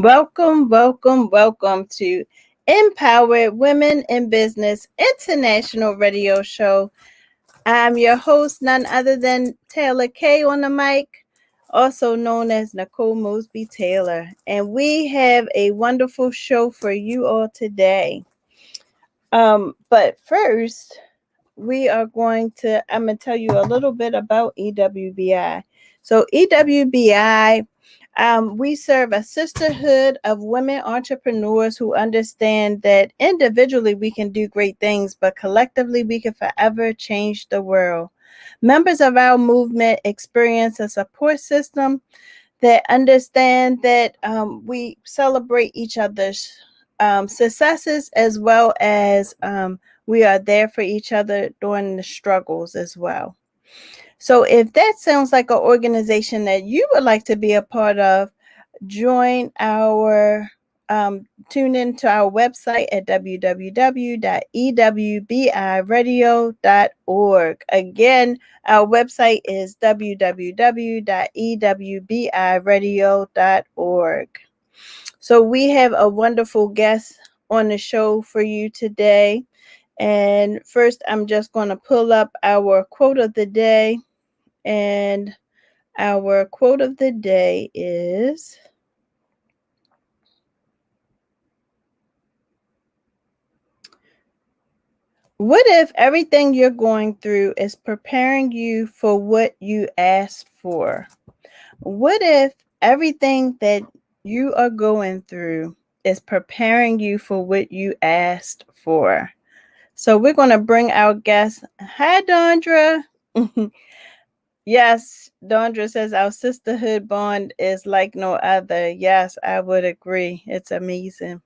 Welcome, welcome, welcome to Empowered Women in Business International Radio Show. I'm your host, none other than Taylor K on the mic, also known as Nicole Mosby Taylor. And we have a wonderful show for you all today. But first, I'm going to tell you a little bit about EWBI. So EWBI, we serve a sisterhood of women entrepreneurs who understand that individually we can do great things, but collectively we can forever change the world. Members of our movement experience a support system that understand that we celebrate each other's successes as well as we are there for each other during the struggles as well. So if that sounds like an organization that you would like to be a part of, tune into our website at www.ewbiradio.org. Again, our website is www.ewbiradio.org. So we have a wonderful guest on the show for you today. And first, I'm just going to pull up our quote of the day. And our quote of the day is, what if everything you're going through is preparing you for what you asked for? What if everything that you are going through is preparing you for what you asked for? So we're going to bring our guest. Hi, Dondra. Yes, Dondra says our sisterhood bond is like no other. Yes, I would agree. It's amazing.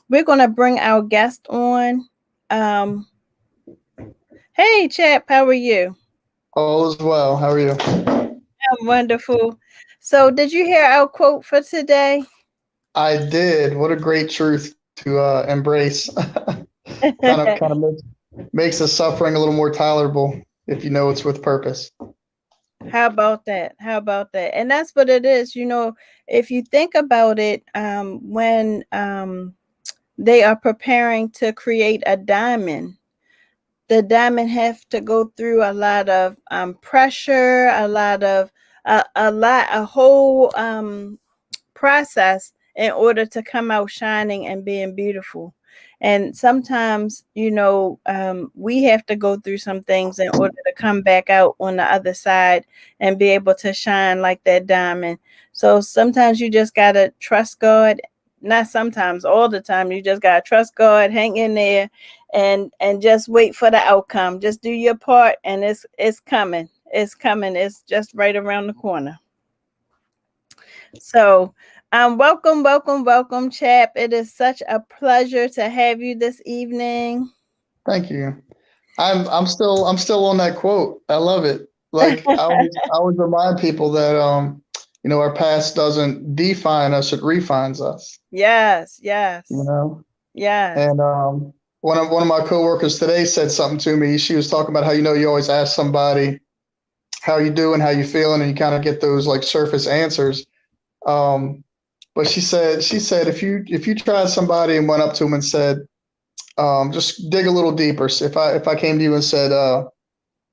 We're going to bring our guest on. Hey, Chap, how are you? All is well. How are you? I'm wonderful. So did you hear our quote for today? I did. What a great truth to embrace. Makes the suffering a little more tolerable if you know it's with purpose. How about that? How about that? And that's what it is. If you think about it, when they are preparing to create a diamond, the diamond have to go through a lot of pressure, a whole process in order to come out shining and being beautiful. And sometimes, we have to go through some things in order to come back out on the other side and be able to shine like that diamond. So sometimes you just got to trust God. Not sometimes, all the time. You just got to trust God, hang in there, and just wait for the outcome. Just do your part, and it's coming. It's coming. It's just right around the corner. So, welcome, welcome, welcome, Chap. It is such a pleasure to have you this evening. Thank you. I'm still on that quote. I love it. Like I always remind people that our past doesn't define us, it refines us. Yes, yes, You know? yes. And one of my coworkers today said something to me. She was talking about how you always ask somebody how you doing, how you feeling, and you kind of get those like surface answers. But she said if you tried somebody and went up to them and said, just dig a little deeper. So if I came to you and said,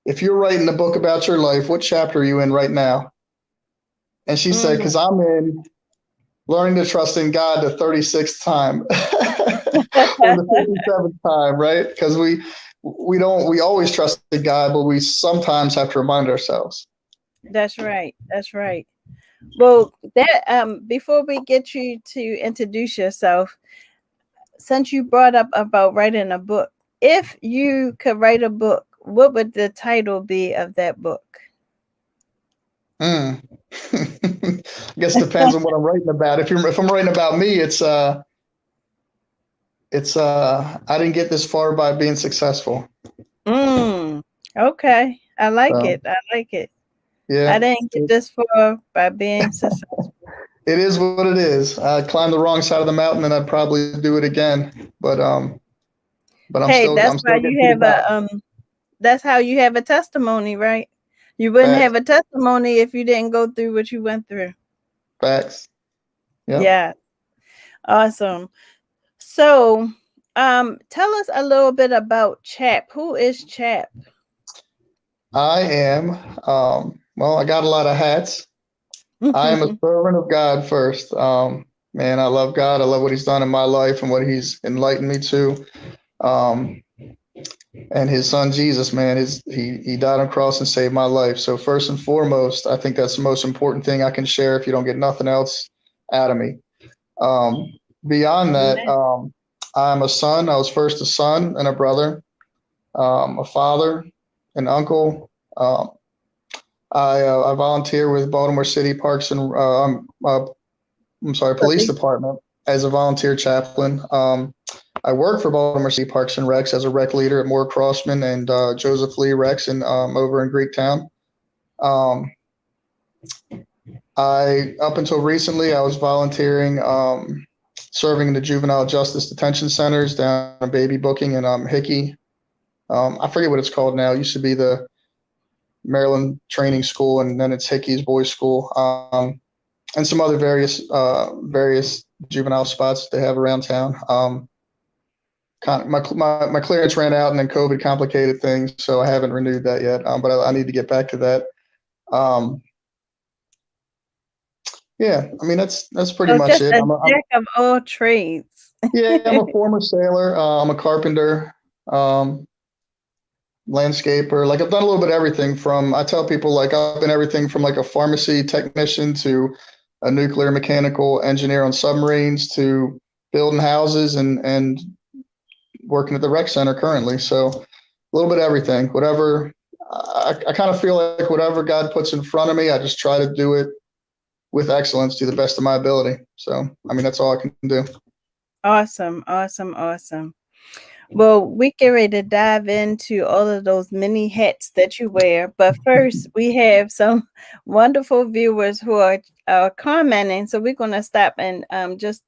if you're writing a book about your life, what chapter are you in right now? And she said, because I'm in learning to trust in God the 36th time or the 57th time, right? Because we always trust in God, but we sometimes have to remind ourselves. That's right. That's right. Well, that before we get you to introduce yourself, since you brought up about writing a book, if you could write a book, what would the title be of that book? I guess depends on what I'm writing about. If I'm writing about me, it's I didn't get this far by being successful. Okay. I like So it. I like it. I yeah, didn't get this far by being successful. it is what it is. I climbed the wrong side of the mountain, and I'd probably do it again. But I'm Hey, still that's I'm why still getting you to the have top. that's how you have a testimony, right? You wouldn't have Facts, a testimony if you didn't go through what you went through. facts. Yep. Yeah. Awesome. So, tell us a little bit about Chap. Who is Chap? I am, well, I got a lot of hats. I am a servant of God first. Man, I love God. I love what He's done in my life and what He's enlightened me to. Um, and His Son Jesus, man, he died on the cross and saved my life. So first and foremost, I think that's the most important thing I can share if you don't get nothing else out of me. Um, Beyond that, Amen. I'm a son. I was first a son and a brother, a father, an uncle. I volunteer with Baltimore City Parks and I'm sorry, Police Police. Department as a volunteer chaplain. I work for Baltimore City Parks and Recs as a rec leader at Moore Crossman and Joseph Lee Recs and over in Greektown. Um, I up until recently I was volunteering, serving in the juvenile justice detention centers down in Baby Booking and Hickey. I forget what it's called now. It used to be the Maryland Training School, and then it's Hickey's Boys School, and some other various juvenile spots they have around town. My clearance ran out, and then COVID complicated things, so I haven't renewed that yet. But I need to get back to that. Um, yeah, I mean that's pretty So much just it. a jack of all trades. Yeah, I'm a former sailor. I'm a carpenter. Um, Landscaper. Like I've done a little bit of everything from, I tell people like I've been everything from like a pharmacy technician to a nuclear mechanical engineer on submarines to building houses and working at the rec center currently. So a little bit of everything, whatever. I kind of feel like whatever God puts in front of me, I just try to do it with excellence to the best of my ability. So, I mean, that's all I can do. Awesome, awesome, awesome. Well, we get ready to dive into all of those many hats that you wear. But first, we have some wonderful viewers who are commenting. So we're going to stop and just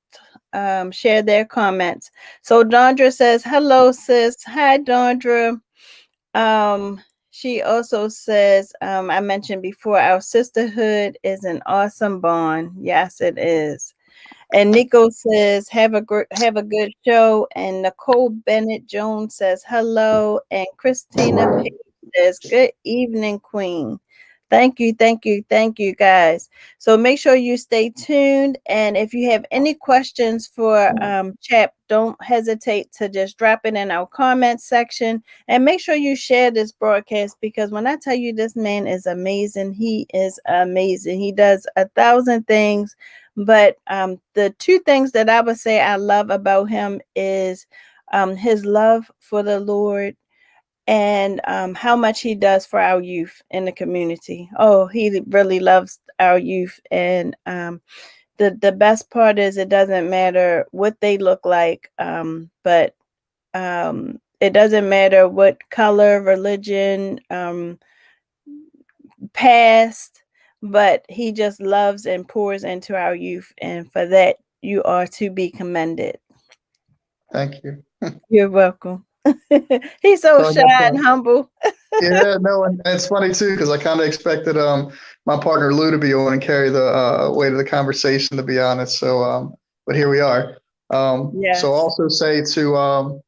share their comments. So Dondra says, hello, sis. Hi, Dondra. Um, she also says, I mentioned before, our sisterhood is an awesome bond. Yes, it is. And Nico says, have a good show. And Nicole Bennett Jones says, hello. And Christina Page says, good evening, Queen. Thank you, thank you, thank you, guys. So make sure you stay tuned. And if you have any questions for Chap, don't hesitate to just drop it in our comment section. And make sure you share this broadcast, because when I tell you this man is amazing, he is amazing. He does 1,000 things. But the two things that I would say I love about him is his love for the Lord, and how much he does for our youth in the community. Oh, he really loves our youth. And the best part is it doesn't matter what they look like, but it doesn't matter what color, religion, past, but he just loves and pours into our youth. And for that, you are to be commended. Thank you. You're welcome. He's so So I shy guess, and humble. yeah, no, and it's funny too because I kind of expected my partner Lou to be on and carry the weight of the conversation, to be honest. So, but here we are. So Yes. also say to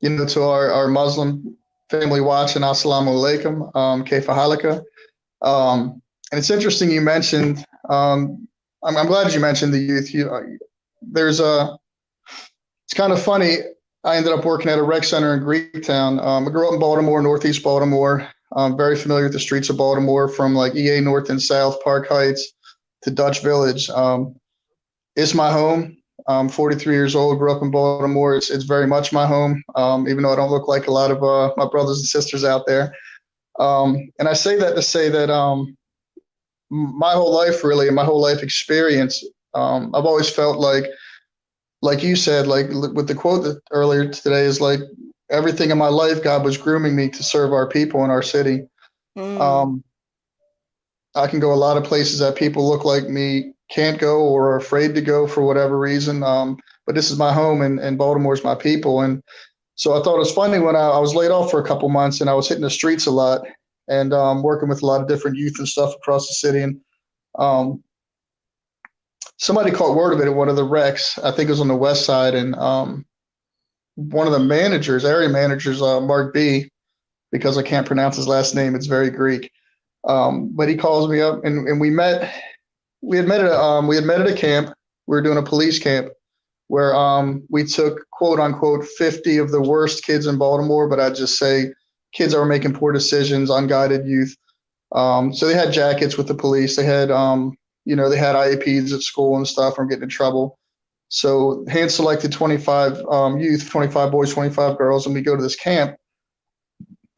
to our Muslim family watching, Assalamu alaikum, Kaifa halaka. And it's interesting you mentioned. I'm glad you mentioned the youth. There's a. It's kind of funny. I ended up working at a rec center in Greektown. I grew up in Baltimore, Northeast Baltimore. I'm very familiar with the streets of Baltimore, from like EA North and South, Park Heights to Dutch Village. It's my home. I'm 43 years old, grew up in Baltimore. It's very much my home, even though I don't look like a lot of my brothers and sisters out there. And I say that to say that my whole life, really, and my whole life experience, I've always felt like you said, like with the quote that earlier today, is like everything in my life, God was grooming me to serve our people in our city. Mm. Um, I can go a lot of places that people look like me can't go or are afraid to go for whatever reason. But this is my home, and Baltimore's my people. And so I thought it was funny when I was laid off for a couple months and I was hitting the streets a lot and working with a lot of different youth and stuff across the city. And um, somebody caught word of it at one of the recs. I think it was on the west side, and one of the managers, area managers, Mark B, because I can't pronounce his last name, it's very Greek. But he calls me up, and we met. We had met at a camp. We were doing a police camp where we took quote unquote 50 of the worst kids in Baltimore, but I'd just say kids that were making poor decisions, unguided youth. So they had jackets with the police. They had they had IAPs at school and stuff from getting in trouble. So hand selected 25 youth, 25 boys, 25 girls, and we go to this camp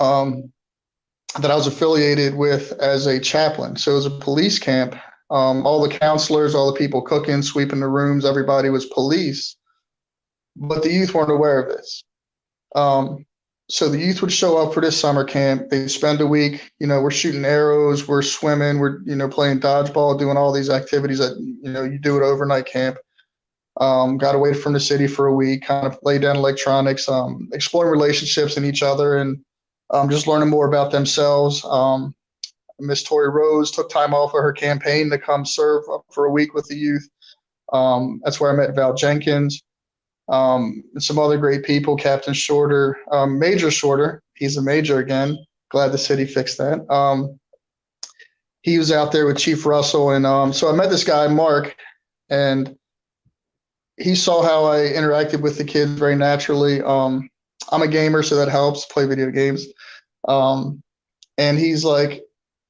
that I was affiliated with as a chaplain. So it was a police camp. All the counselors, all the people cooking, sweeping the rooms, everybody was police, but the youth weren't aware of this. So the youth would show up for this summer camp. They'd spend a week, we're shooting arrows, we're swimming, we're, playing dodgeball, doing all these activities that, you do at overnight camp. Got away from the city for a week, kind of laid down electronics, exploring relationships in each other, and just learning more about themselves. Miss Tori Rose took time off of her campaign to come serve for a week with the youth. That's where I met Val Jenkins, and some other great people, Captain Shorter, Major Shorter. He's a major again. Glad the city fixed that. He was out there with Chief Russell. And so I met this guy, Mark, and he saw how I interacted with the kids very naturally. I'm a gamer, so that helps, play video games. And he's like,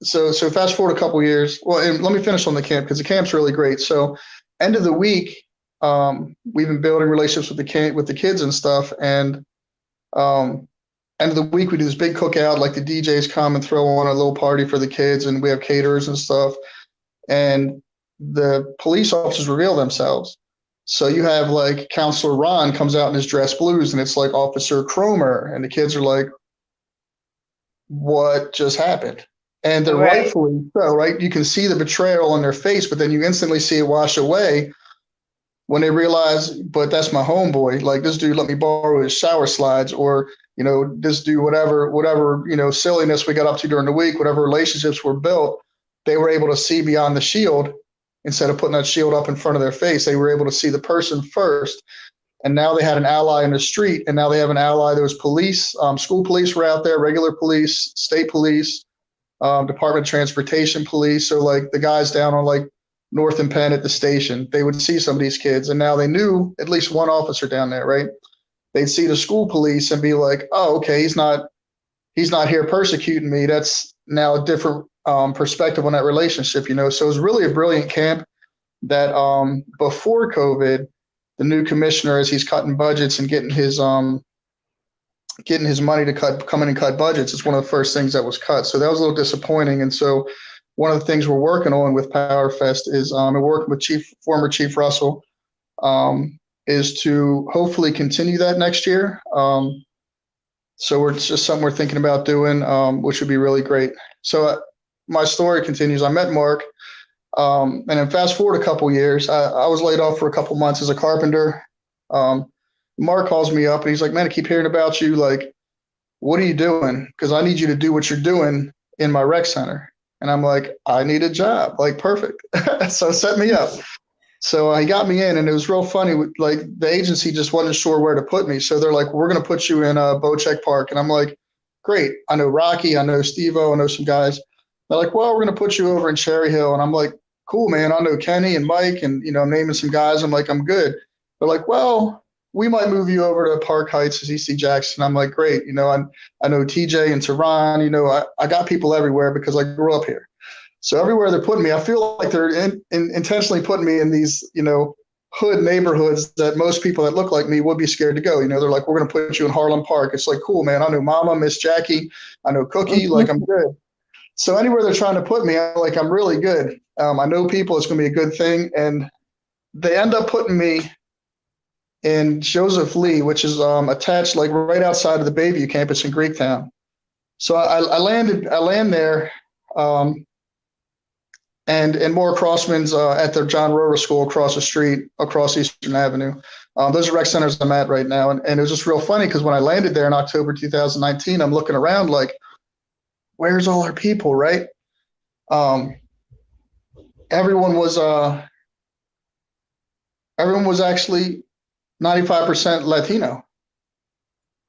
so fast forward a couple years. Well, and let me finish on the camp because the camp's really great. So end of the week, we've been building relationships with the kids and stuff. And end of the week, we do this big cookout. Like the DJs come and throw on a little party for the kids, and we have caterers and stuff. And the police officers reveal themselves. So you have like Counselor Ron comes out in his dress blues, and it's like Officer Cromer, and the kids are like, "What just happened?" And they're rightfully so, right? You can see the betrayal on their face, but then you instantly see it wash away when they realize, but that's my homeboy. Like, this dude let me borrow his shower slides, or, this dude, whatever, silliness we got up to during the week, whatever relationships were built, they were able to see beyond the shield. Instead of putting that shield up in front of their face, they were able to see the person first. And now they had an ally in the street, and now they have an ally. There was police, school police were out there, regular police, state police, Department of Transportation police. So like the guys down on like North and Penn at the station, they would see some of these kids, and now they knew at least one officer down there, right? They'd see the school police and be like, "Oh, okay, he's not here persecuting me." That's now a different perspective on that relationship, So it was really a brilliant camp that before COVID, the new commissioner, as he's cutting budgets and getting his money to come in and cut budgets, it's one of the first things that was cut. So that was a little disappointing. And so one of the things we're working on with PowerFest is and working with former Chief Russell is to hopefully continue that next year. So it's just something we're thinking about doing, which would be really great. So my story continues. I met Mark, and then fast forward a couple years. I was laid off for a couple months as a carpenter. Mark calls me up and he's like, "Man, I keep hearing about you. Like, what are you doing? Because I need you to do what you're doing in my rec center." And I'm like, "I need a job." Like, perfect. So set me up. So he got me in, and it was real funny. Like, the agency just wasn't sure where to put me. So they're like, "We're going to put you in Bocheck Park." And I'm like, "Great. I know Rocky. I know Steve-O. I know some guys." They're like, "Well, we're going to put you over in Cherry Hill." And I'm like, "Cool, man. I know Kenny and Mike, and, I'm naming some guys." I'm like, "I'm good." They're like, "Well, we might move you over to Park Heights as EC Jackson." I'm like, "Great. I know TJ and Tehran. I got people everywhere because I grew up here." So everywhere they're putting me, I feel like they're intentionally putting me in these, hood neighborhoods that most people that look like me would be scared to go. They're like, "We're going to put you in Harlem Park." It's like, cool, man. I know Mama, Miss Jackie. I know Cookie. Like, I'm good. So anywhere they're trying to put me, I'm really good. I know people. It's going to be a good thing. And they end up putting me in Joseph Lee, which is attached like right outside of the Bayview campus in Greektown. So I land there. And Maura Crossman's at the John Rohrer School across the street, across Eastern Avenue. Those are rec centers I'm at right now. And it was just real funny because when I landed there in October 2019, I'm looking around like, where's all our people, right? Everyone was everyone was actually 95% Latino.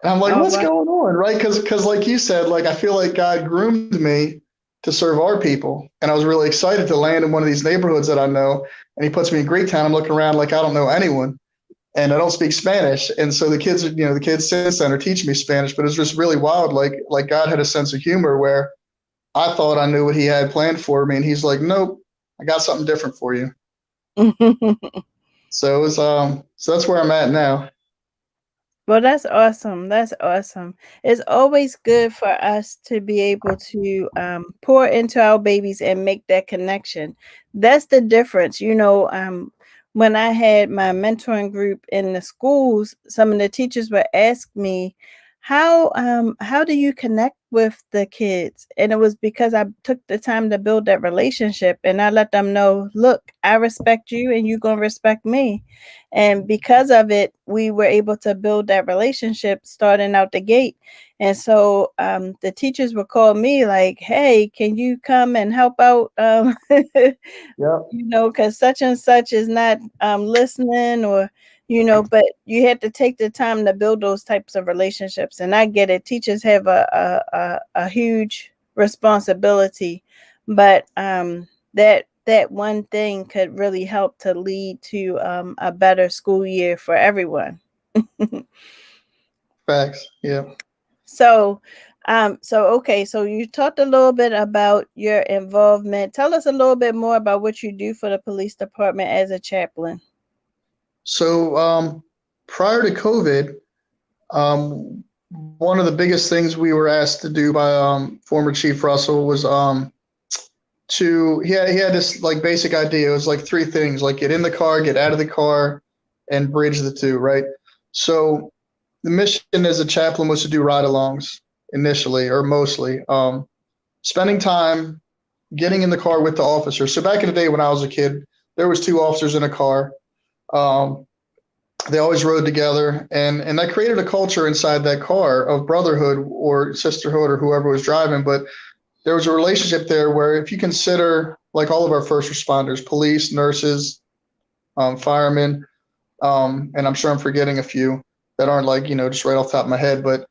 And I'm like, Oh, what's wow. going on, right? Because like you said, like I feel like God groomed me to serve our people, and I was really excited to land in one of these neighborhoods that I know. And He puts me in Greektown. I'm looking around like I don't know anyone, and I don't speak Spanish. And so the kids since then are teaching me Spanish. But it's just really wild. Like God had a sense of humor where I thought I knew what He had planned for me, and He's like, nope, I got something different for you. So it was so that's where I'm at now. Well, that's awesome. That's awesome. It's always good for us to be able to pour into our babies and make that connection. That's the difference. When I had my mentoring group in the schools, some of the teachers would ask me, how do you connect with the kids? And it was because I took the time to build that relationship, and I let them know, look, I respect you and you're gonna respect me. And because of it, we were able to build that relationship starting out the gate. And so the teachers would call me like, hey, can you come and help out? Yep. Because such and such is not listening, or but you had to take the time to build those types of relationships. And I get it, teachers have a huge responsibility, but that one thing could really help to lead to a better school year for everyone. Facts. Yeah. So, okay, so you talked a little bit about your involvement. Tell us a little bit more about what you do for the police department as a chaplain. So prior to COVID, one of the biggest things we were asked to do by former Chief Russell was he had this like basic idea. It was like three things: like get in the car, get out of the car, and bridge the two. Right. So the mission as a chaplain was to do ride-alongs initially, or mostly, spending time getting in the car with the officer. So back in the day when I was a kid, there was two officers in a car. Um, they always rode together, and that created a culture inside that car of brotherhood or sisterhood or whoever was driving. But there was a relationship there where if you consider like all of our first responders, police, nurses, firemen, and I'm sure I'm forgetting a few that aren't like just right off the top of my head, but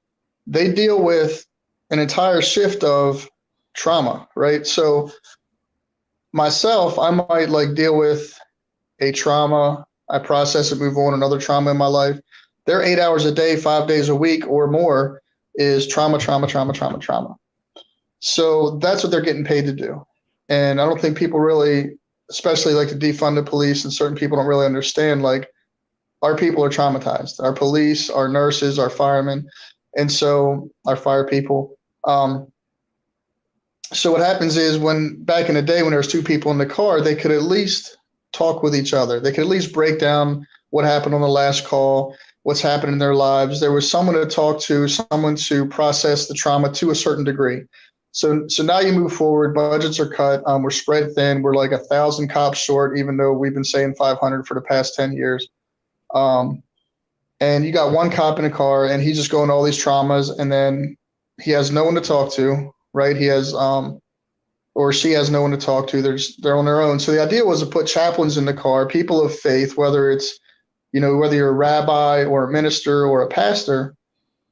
they deal with an entire shift of trauma, right? So myself, I might like deal with a trauma, I process it, move on, another trauma in my life. Their 8 hours a day, 5 days a week or more is trauma, trauma, trauma, trauma, trauma. So that's what they're getting paid to do. And I don't think people really, especially like the defunded police and certain people don't really understand, like our people are traumatized, our police, our nurses, our firemen, and so our fire people. So what happens is when back in the day when there was two people in the car, they could at least talk with each other. They could at least break down what happened on the last call, what's happened in their lives. There was someone to talk to, someone to process the trauma to a certain degree. So now you move forward. Budgets are cut. We're spread thin. We're like 1,000 cops short, even though we've been saying 500 for the past 10 years. Um, and you got one cop in a car, and he's just going to all these traumas, and then he has no one to talk to, right? He has or she has no one to talk to. They're on their own. So the idea was to put chaplains in the car, people of faith, whether it's whether you're a rabbi or a minister or a pastor,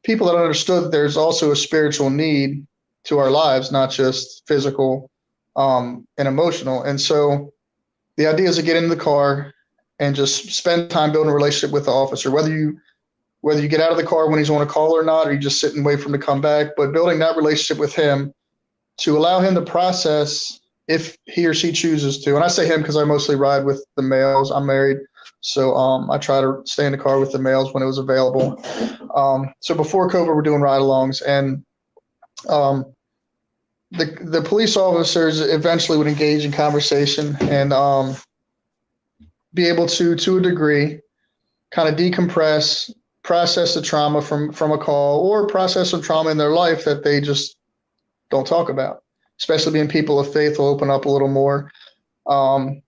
people that understood that there's also a spiritual need to our lives, not just physical and emotional. And so the idea is to get into the car and just spend time building a relationship with the officer, whether you get out of the car when he's on a call or not, or you just sit and wait for him to come back, but building that relationship with him to allow him to process if he or she chooses to. And I say him because I mostly ride with the males. I'm married, so I try to stay in the car with the males when it was available. So before COVID, we're doing ride-alongs, and um, the police officers eventually would engage in conversation and be able to a degree, kind of decompress, process the trauma from a call, or process some trauma in their life that they just don't talk about. Especially being people of faith will open up a little more. Um,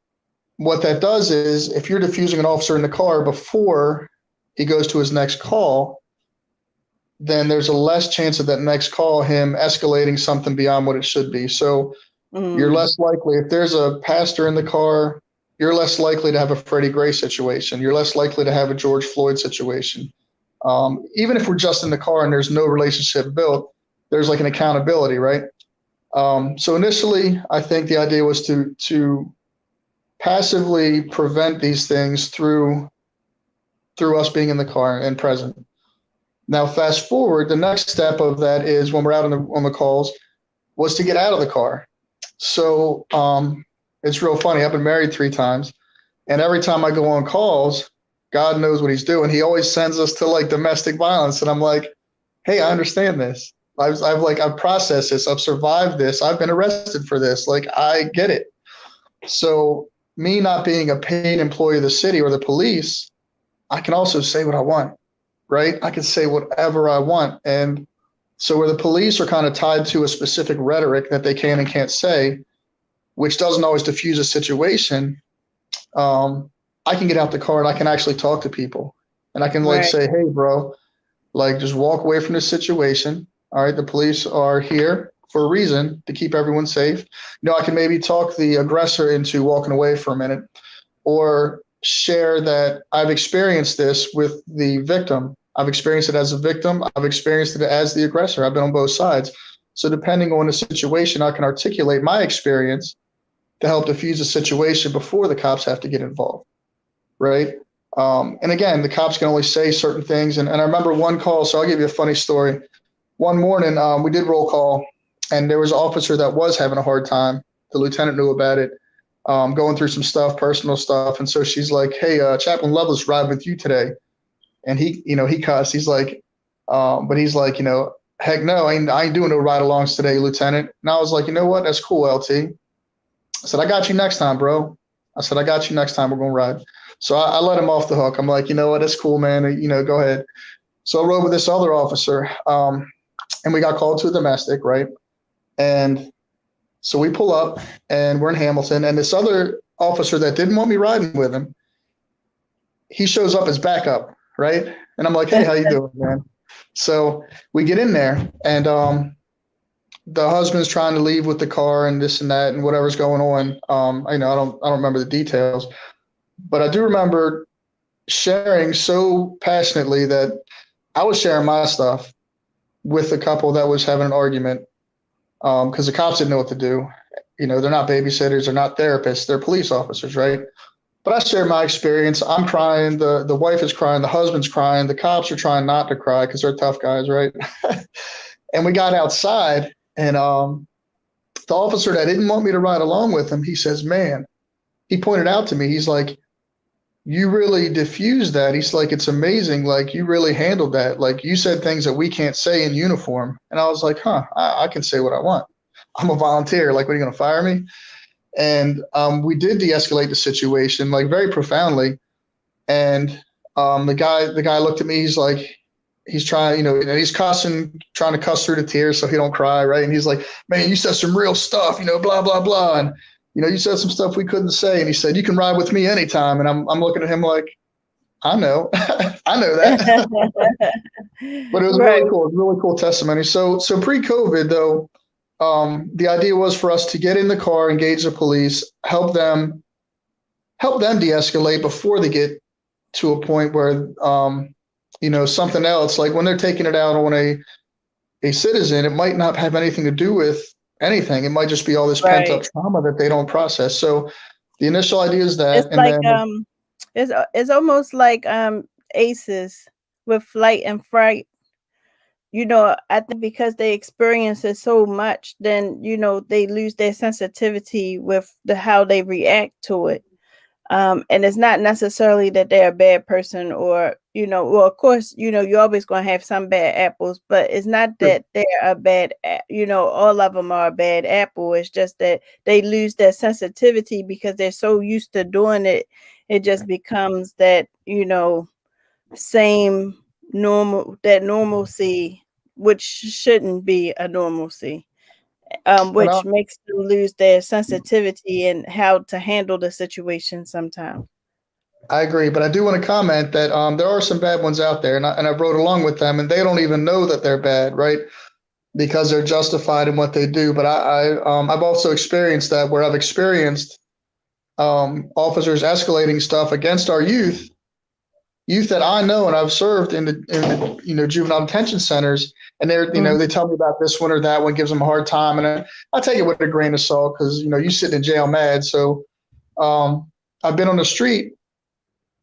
what that does is if you're diffusing an officer in the car before he goes to his next call, then there's a less chance of that next call him escalating something beyond what it should be. So you're Mm. less likely if there's a pastor in the car, you're less likely to have a Freddie Gray situation. You're less likely to have a George Floyd situation. Even if we're just in the car and there's no relationship built, there's like an accountability, right? So initially, I think the idea was to passively prevent these things through us being in the car and present. Now, fast forward, the next step of that is when we're out on the calls was to get out of the car. So it's real funny. I've been married 3 times, and every time I go on calls, God knows what he's doing. He always sends us to like domestic violence, and I'm like, hey, I understand this. I've processed this. I've survived this. I've been arrested for this. Like, I get it. So me not being a paid employee of the city or the police, I can also say what I want, right? I can say whatever I want. And so where the police are kind of tied to a specific rhetoric that they can and can't say, which doesn't always diffuse a situation, I can get out the car and I can actually talk to people. And I can like Right. say, hey, bro, like just walk away from this situation. All right, the police are here for a reason, to keep everyone safe. You know, I can maybe talk the aggressor into walking away for a minute, or share that I've experienced this with the victim. I've experienced it as a victim. I've experienced it as the aggressor. I've been on both sides. So depending on the situation, I can articulate my experience to help diffuse the situation before the cops have to get involved, right? And again, the cops can only say certain things. And I remember one call, so I'll give you a funny story. One morning, we did roll call, and there was an officer that was having a hard time. The lieutenant knew about it, going through some stuff, personal stuff. And so she's like, hey, Chaplain Lovelace ride with you today. And he cussed. He's like, but he's like, heck no, I ain't doing no ride alongs today, Lieutenant. And I was like, you know what? That's cool, LT. I said, I got you next time, bro. I said, I got you next time. We're going to ride. So I let him off the hook. I'm like, you know what? That's cool, man. Go ahead. So I rode with this other officer, and we got called to a domestic, right? And so we pull up, and we're in Hamilton, and this other officer that didn't want me riding with him, he shows up as backup, right? And I'm like, hey, how you doing, man? So we get in there, and the husband's trying to leave with the car and this and that and whatever's going on. I don't remember the details, but I do remember sharing so passionately that I was sharing my stuff with a couple that was having an argument, because the cops didn't know what to do. They're not babysitters, they're not therapists, they're police officers, right? But I shared my experience. I'm crying, the wife is crying, the husband's crying, the cops are trying not to cry because they're tough guys, right? And we got outside, and the officer that didn't want me to ride along with him, he says, man, he pointed out to me, he's like, you really diffused that. He's like, it's amazing. Like, you really handled that. Like, you said things that we can't say in uniform. And I was like, I can say what I want. I'm a volunteer. Like, what, are you going to fire me? And we did de-escalate the situation, like, very profoundly. And the guy looked at me. He's like, he's trying, and he's cussing, trying to cuss through the tears so he don't cry, right? And he's like, man, you said some real stuff, blah, blah, blah. And you said some stuff we couldn't say. And he said, you can ride with me anytime. And I'm looking at him like, I know, I know that. But it was Right. really cool. Really cool testimony. So pre-COVID though, the idea was for us to get in the car, engage the police, help them de-escalate before they get to a point where, something else, like when they're taking it out on a citizen, it might not have anything to do with anything. It might just be all this pent up Right. trauma that they don't process. So the initial idea is that, It's and like then it's almost like aces with flight and fright. I think because they experience it so much, then they lose their sensitivity with how they react to it. And it's not necessarily that they're a bad person, or well, of course, you're always going to have some bad apples, but it's not that they're a bad all of them are a bad apple. It's just that they lose their sensitivity because they're so used to doing it. It just becomes that same normalcy, which shouldn't be a normalcy, and which makes them lose their sensitivity and how to handle the situation sometimes. I agree, but I do want to comment that there are some bad ones out there, and I rode along with them, and they don't even know that they're bad, right? Because they're justified in what they do. But I've also experienced that, where I've experienced officers escalating stuff against our youth that I know and I've served in the juvenile detention centers, and they tell me about this one or that one, gives them a hard time, and I take it with a grain of salt because you sit in jail mad. So I've been on the street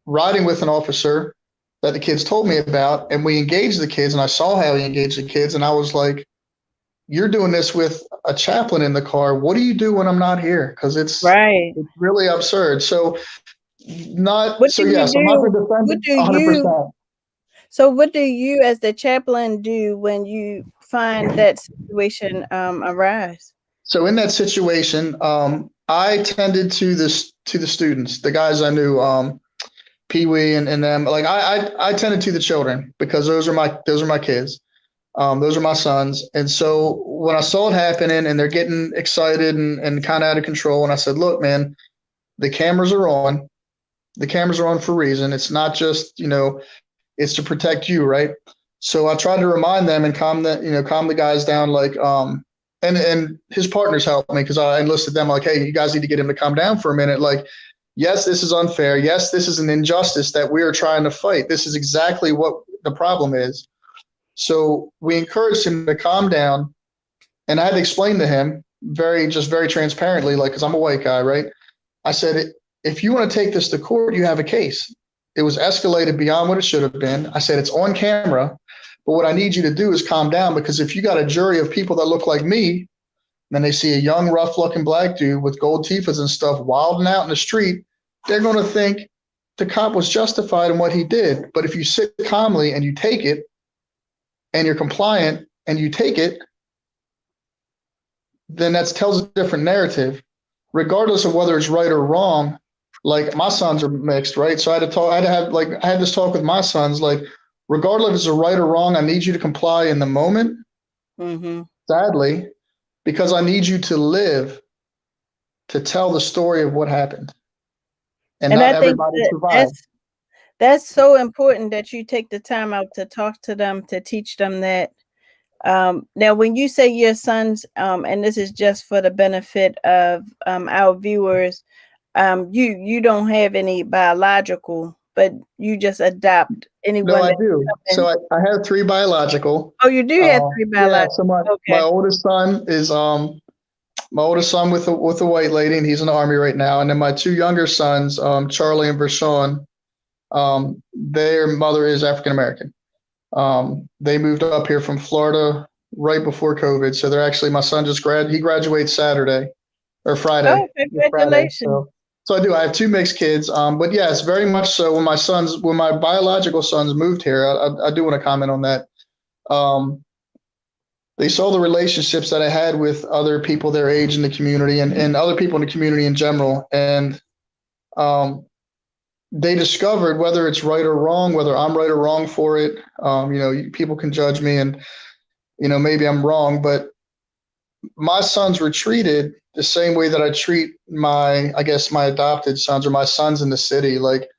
riding with an officer that the kids told me about, and we engaged the kids, and I saw how he engaged the kids, and I was like, "You're doing this with a chaplain in the car. What do you do when I'm not here?" Because it's really absurd. So yes, I'm not going to defend it 100%. So what do you as the chaplain do when you find that situation arise? So in that situation, I tended to the students, the guys I knew, Pee Wee and them. Like I tended to the children because those are my kids. Those are my sons. And so when I saw it happening and they're getting excited and kind of out of control, and I said, "Look, man, the cameras are on. The cameras are on for a reason. It's not just it's to protect you, right?" So I tried to remind them and calm the guys down, like and his partners helped me because I enlisted them, like, "Hey, you guys need to get him to calm down for a minute. Like, yes, this is unfair. Yes, this is an injustice that we are trying to fight. This is exactly what the problem is." So we encouraged him to calm down, and I had to explain to him very transparently, like, because I'm a white guy, right? I said, "If you want to take this to court, you have a case. It was escalated beyond what it should have been." I said, "It's on camera, but what I need you to do is calm down, because if you got a jury of people that look like me, and then they see a young, rough-looking black dude with gold teethers and stuff wilding out in the street, they're going to think the cop was justified in what he did. But if you sit calmly and you take it, and you're compliant and you take it, then that tells a different narrative, regardless of whether it's right or wrong." Like, my sons are mixed, right? So I had this talk with my sons, like, regardless if it's a right or wrong, I need you to comply in the moment. Sadly, because I need you to live to tell the story of what happened, and not everybody survived. That's so important that you take the time out to talk to them, to teach them that. Now, when you say your sons, and this is just for the benefit of our viewers, you don't have any biological, but you just adopt anyone. No, I do. So I have 3 biological. Oh, you do have 3 biological. Yeah. So my oldest son is with a white lady, and he's in the Army right now. And then my 2 younger sons, Charlie and Vershawn, their mother is African American. They moved up here from Florida right before COVID. So they're actually, my son he graduates Saturday or Friday. Oh, congratulations. So I do. I have 2 mixed kids. But yeah, it's very much so. When my biological sons moved here, I do want to comment on that. They saw the relationships that I had with other people their age in the community, and other people in the community in general. And they discovered, whether it's right or wrong, whether I'm right or wrong for it, people can judge me, and maybe I'm wrong, but my sons were treated the same way that I treat my adopted sons, or my sons in the city. Like,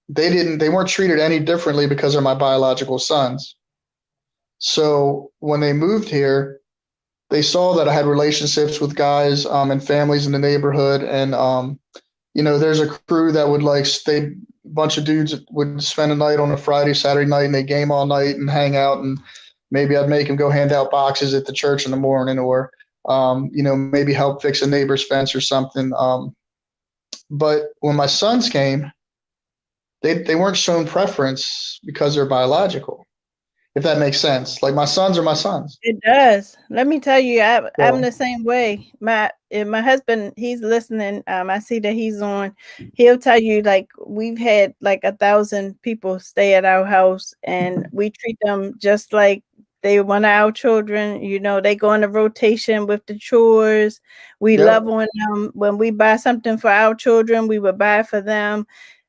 they weren't treated any differently because they're my biological sons. So when they moved here, they saw that I had relationships with guys and families in the neighborhood, and there's a crew that would a bunch of dudes would spend a night on a Friday, Saturday night, and they game all night and hang out, and maybe I'd make them go hand out boxes at the church in the morning, or maybe help fix a neighbor's fence or something. But when my sons came, they weren't shown preference because they're biological, if that makes sense. Like, my sons are my sons. It does. Let me tell you, I'm the same way. My husband, he's listening. I see that he's on. He'll tell you, like, we've had like 1,000 people stay at our house, and we treat them just like they one of our children. They go in a rotation with the chores. We love on them. When we buy something for our children, we would buy for them.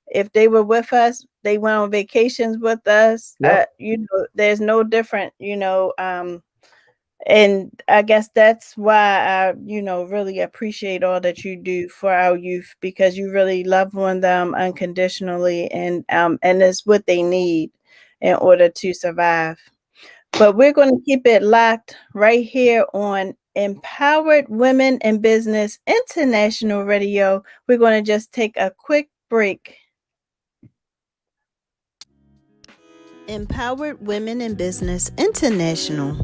If they were with us, they went on vacations with us. There's no different, and I guess that's why I, really appreciate all that you do for our youth, because you really love on them unconditionally, and it's what they need in order to survive. But we're going to keep it locked right here on Empowered Women in Business International Radio. We're going to just take a quick break. Empowered Women in Business International.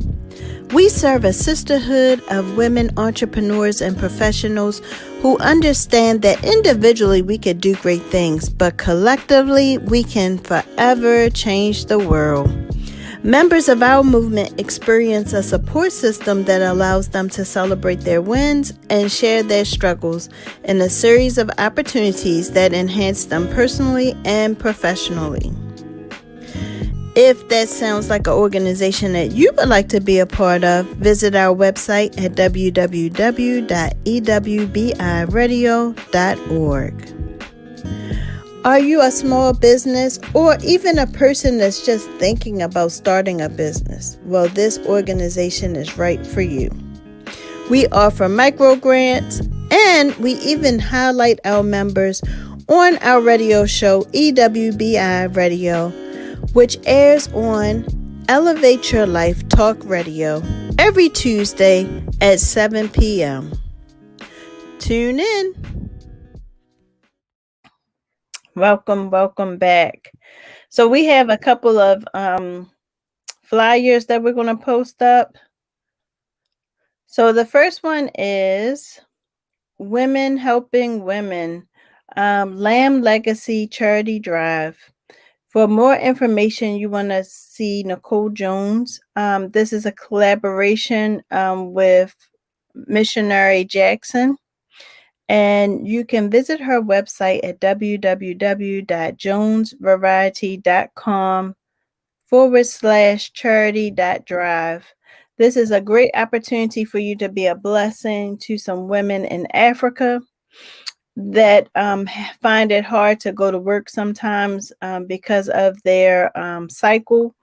We serve a sisterhood of women entrepreneurs and professionals who understand that individually we could do great things, but collectively we can forever change the world. Members of our movement experience a support system that allows them to celebrate their wins and share their struggles in a series of opportunities that enhance them personally and professionally. If that sounds like an organization that you would like to be a part of, visit our website at www.ewbiradio.org. Are you a small business or even a person that's just thinking about starting a business? Well, this organization is right for you. We offer micro grants and we even highlight our members on our radio show, EWBI Radio, which airs on Elevate Your Life Talk Radio every Tuesday at 7 p.m. Tune in. Welcome back. So we have a couple of flyers that we're going to post up. So the first one is Women Helping Women, Lamb Legacy Charity Drive. For more information, you want to see Nicole Jones. This is a collaboration with Missionary Jackson. And you can visit her website at www.jonesvariety.com/charity.drive. This is a great opportunity for you to be a blessing to some women in Africa that find it hard to go to work sometimes because of their cycle.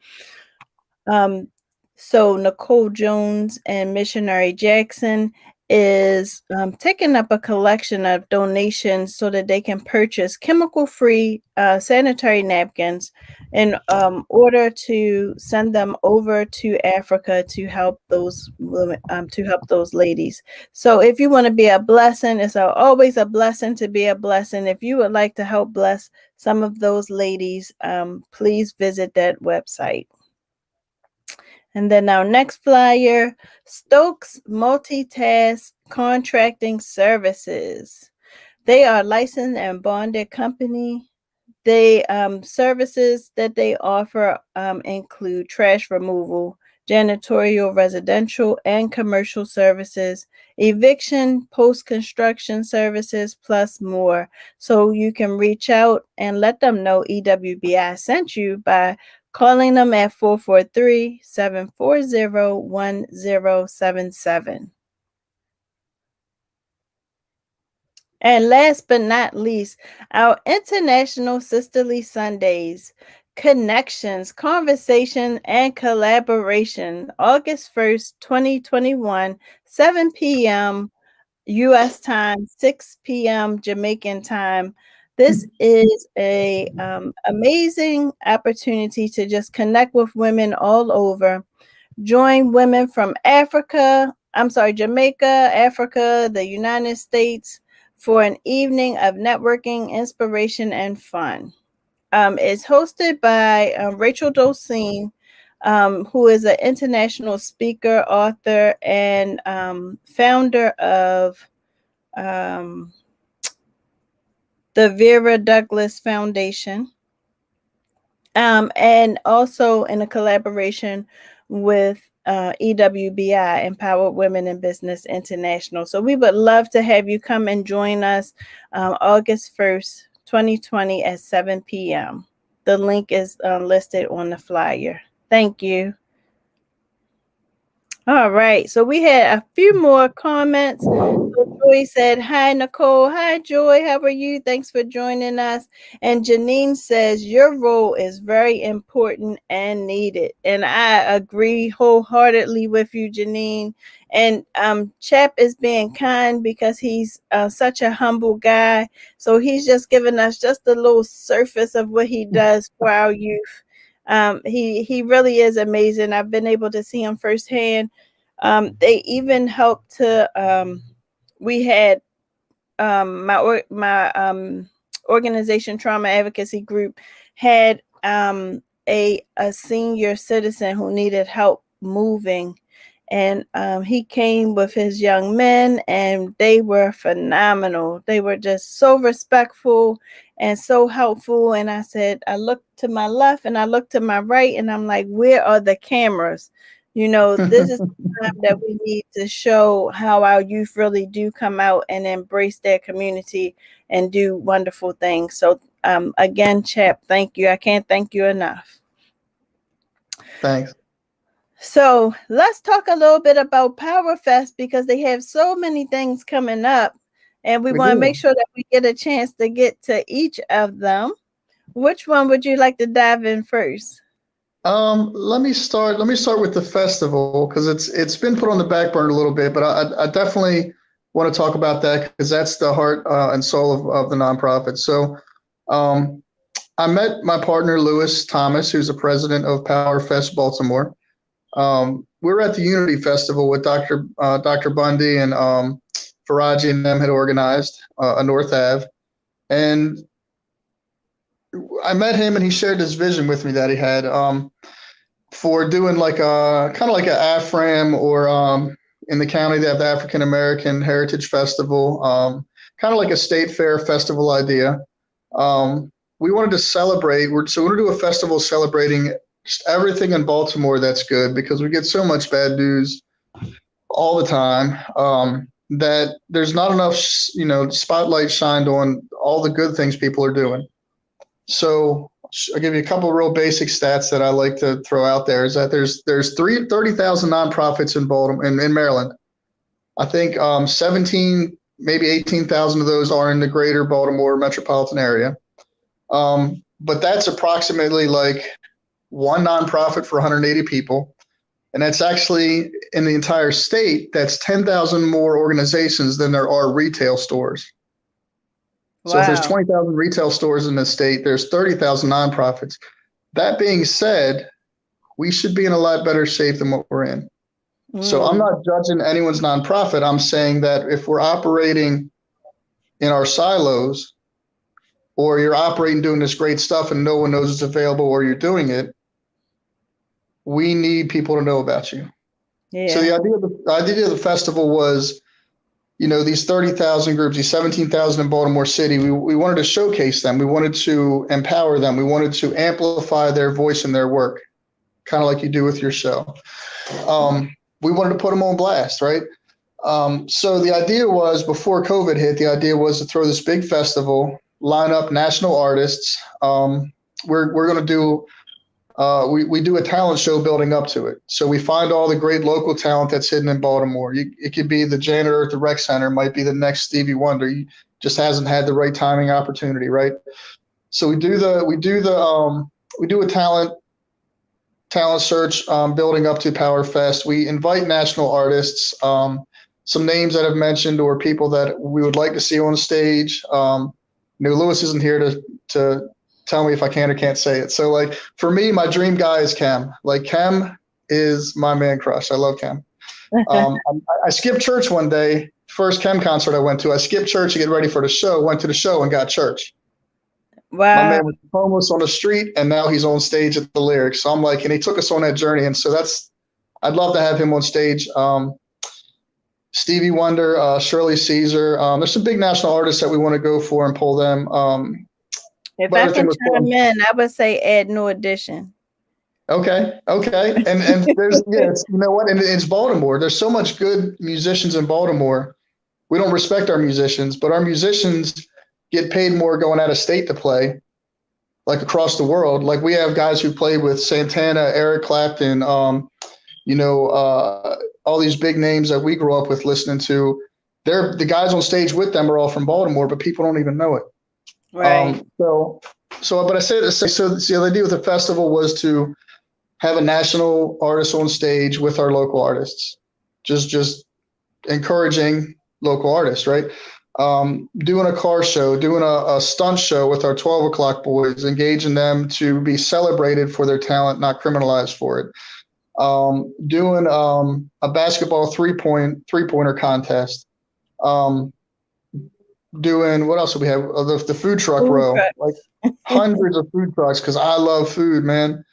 So Nicole Jones and Missionary Jackson is taking up a collection of donations so that they can purchase chemical-free sanitary napkins in order to send them over to Africa to help those women, to help those ladies. So if you want to be a blessing, it's always a blessing to be a blessing. If you would like to help bless some of those ladies, please visit that website. And then our next flyer, Stokes Multitask Contracting Services. They are licensed and bonded company. They services that they offer include trash removal, janitorial, residential, and commercial services, eviction, post-construction services, plus more. So you can reach out and let them know EWBI sent you by calling them at 443-740-1077. And last but not least, our International Sisterly Sundays, Connections, Conversation, and Collaboration, August 1st, 2021, 7 p.m. U.S. time, 6 p.m. Jamaican time. This is a amazing opportunity to just connect with women all over. Join women from Jamaica, Africa, the United States for an evening of networking, inspiration, and fun. It's hosted by Rachel Dolcine, who is an international speaker, author, and founder of the Vera Douglas Foundation, and also in a collaboration with EWBI, Empowered Women in Business International. So we would love to have you come and join us August 1st, 2020 at 7 p.m. The link is listed on the flyer. Thank you. All right, so we had a few more comments. So Joy said, hi, Nicole. Hi, Joy. How are you? Thanks for joining us. And Janine says, your role is very important and needed. And I agree wholeheartedly with you, Janine. And Chap is being kind because he's such a humble guy. So he's just giving us just a little surface of what he does for our youth. He really is amazing. I've been able to see him firsthand They even helped to. We had my organization, Trauma Advocacy Group, had a senior citizen who needed help moving, and he came with his young men, and they were phenomenal. They were just so respectful and so helpful. And I said, I looked to my left and I looked to my right, and I'm like, where are the cameras? This is the time that we need to show how our youth really do come out and embrace their community and do wonderful things. So again, Chap, thank you. I can't thank you enough. Thanks. So let's talk a little bit about Power Fest, because they have so many things coming up, and we want to make sure that we get a chance to get to each of them. Which one would you like to dive in first? Let me start with the festival, because it's been put on the back burner a little bit, but I definitely want to talk about that, because that's the heart and soul of the nonprofit. So I met my partner, Lewis Thomas, who's the president of Power Fest Baltimore. We were at the Unity Festival with Dr. Bundy and Faraji and them had organized a North Ave. And I met him, and he shared this vision with me that he had for doing like a kind of like an AFRAM, or in the county they have the African American Heritage Festival, kind of like a state fair festival idea. We wanted to celebrate. So we want to do a festival celebrating just everything in Baltimore that's good, because we get so much bad news all the time that there's not enough, spotlight shined on all the good things people are doing. So I'll give you a couple of real basic stats that I like to throw out there. Is that there's 30,000 nonprofits in Baltimore, in Maryland. I think 17, maybe 18,000 of those are in the greater Baltimore metropolitan area. But that's approximately like one nonprofit for 180 people. And that's actually in the entire state, that's 10,000 more organizations than there are retail stores. Wow. So if there's 20,000 retail stores in the state, there's 30,000 nonprofits. That being said, we should be in a lot better shape than what we're in. So I'm not judging anyone's nonprofit. I'm saying that if we're operating in our silos, or you're operating doing this great stuff and no one knows it's available, or you're doing it, we need people to know about you. Yeah. So the idea of the festival was, these 30,000 groups, these 17,000 in Baltimore City, we wanted to showcase them. We wanted to empower them. We wanted to amplify their voice and their work, kind of like you do with your show. We wanted to put them on blast, right? So the idea was, before COVID hit, the idea was to throw this big festival, line up national artists. We're going to do we do a talent show building up to it. So we find all the great local talent that's hidden in Baltimore. It could be the janitor at the rec center, might be the next Stevie Wonder. He just hasn't had the right timing opportunity, right? So we do a talent search building up to Power Fest. We invite national artists, some names that I've mentioned, or people that we would like to see on stage. Lewis isn't here to tell me if I can or can't say it. So like for me, my dream guy is Cam. Like Cam is my man crush. I love Cam. I skipped church one day, first Cam concert I went to. I skipped church to get ready for the show, went to the show and got church. Wow. My man was homeless on the street, and now he's on stage at the Lyrics. So I'm like, and he took us on that journey. And so I'd love to have him on stage. Stevie Wonder, Shirley Caesar. There's some big national artists that we want to go for and pull them. If I can chime in, I would say add New Edition. Okay. And there's, you know what? And it's Baltimore. There's so much good musicians in Baltimore. We don't respect our musicians, but our musicians get paid more going out of state to play, like across the world. Like we have guys who played with Santana, Eric Clapton, all these big names that we grew up with listening to. The guys on stage with them are all from Baltimore, but people don't even know it. Right. But I say this. So the idea with the festival was to have a national artist on stage with our local artists, just encouraging local artists, right? Doing a car show, doing a stunt show with our 12 o'clock boys, engaging them to be celebrated for their talent, not criminalized for it. doing a basketball three-pointer contest, um, doing what else do we have? The food truck Food row, like trucks. hundreds of food trucks because I love food, man.